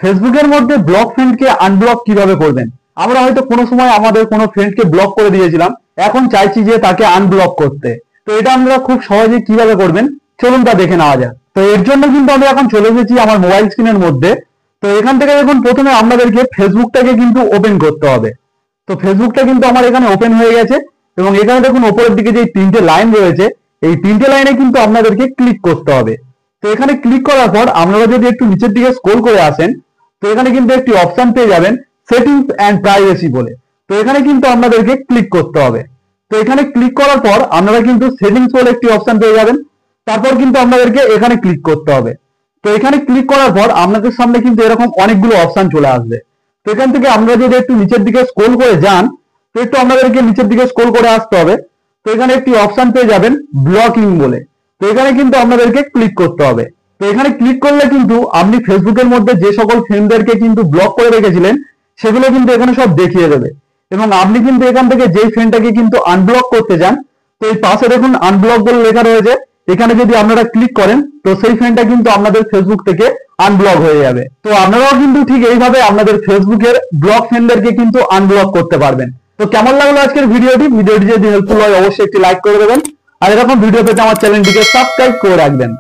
ফেসবুকের মধ্যে ব্লক ফ্রেন্ডকে আনব্লক কিভাবে করবেন। আমরা হয়তো কোনো সময় আমাদের কোনো ফ্রেন্ডকে ব্লক করে দিয়েছিলাম, এখন চাইছি যে তাকে আনব্লক করতে। তো এটা আমরা খুব সহজে কিভাবে করবেন চলুন তা দেখে নেওয়া যাক। তো এর জন্য কিন্তু আমি এখন চলে এসেছি আমার মোবাইল স্ক্রিনের মধ্যে। তো এখান থেকে দেখুন প্রথমে আপনাদেরকে ফেসবুকটাকে কিন্তু ওপেন করতে হবে। তো ফেসবুকটা কিন্তু আমার এখানে ওপেন হয়ে গেছে এবং এখানে দেখুন উপরের দিকে যে তিনটে লাইন রয়েছে, এই তিনটে লাইনে কিন্তু আপনাদেরকে ক্লিক করতে হবে। তো এখানে ক্লিক করার পর আপনারা যদি একটু নিচের দিকে স্ক্রল করে আসেন, তো এখানে কিন্তু একটি অপশন পেয়ে যাবেন সেটিংস অ্যান্ড প্রাইভেসি বলে। তো এখানে কিন্তু আপনাদেরকে ক্লিক করতে হবে। তো এখানে ক্লিক করার পর আপনারা কিন্তু সেটিংস বলে একটি অপশন পেয়ে যাবেন, তারপর কিন্তু আপনাদেরকে এখানে ক্লিক করতে হবে। তো এখানে ক্লিক করার পর আপনাদের সামনে কিন্তু এরকম অনেকগুলো অপশন চলে আসবে। তো এখান থেকে আমরা যদি একটু নিচের দিকে স্ক্রল করে যান, তো একটু আপনাদেরকে নিচের দিকে স্ক্রল করে আসতে হবে। তো এখানে একটি অপশন পেয়ে যাবেন ব্লকিং বলে। তো এখানে কিন্তু আপনাদেরকে ক্লিক করতে হবে। তো এখানে ক্লিক করলে কিন্তু আপনি ফেসবুকের মধ্যে যে সকল ফ্রেন্ডদেরকে কিন্তু ব্লক করে রেখেছিলেন সেগুলো কিন্তু এখানে সব দেখিয়ে দেবে। এবং আপনি কিন্তু এখান থেকে যেই ফ্রেন্ডটাকে কিন্তু আনব্লক করতে চান, তো এই পাশে দেখুন আনব্লক বলে লেখা রয়েছে, এখানে যদি আপনারা ক্লিক করেন তো সেই ফ্রেন্ডটা কিন্তু আপনাদের ফেসবুক থেকে আনব্লক হয়ে যাবে। তো আপনারাও কিন্তু ঠিক এইভাবে আপনাদের ফেসবুকের ব্লক ফ্রেন্ডদেরকে কিন্তু আনব্লক করতে পারবেন। তো কেমন লাগলো আজকের ভিডিওটি যদি হেল্পফুল হয় অবশ্যই একটি লাইক করে দেবেন, আর এরকম ভিডিও পেতে আমার চ্যানেলটিকে সাবস্ক্রাইব করে রাখবেন।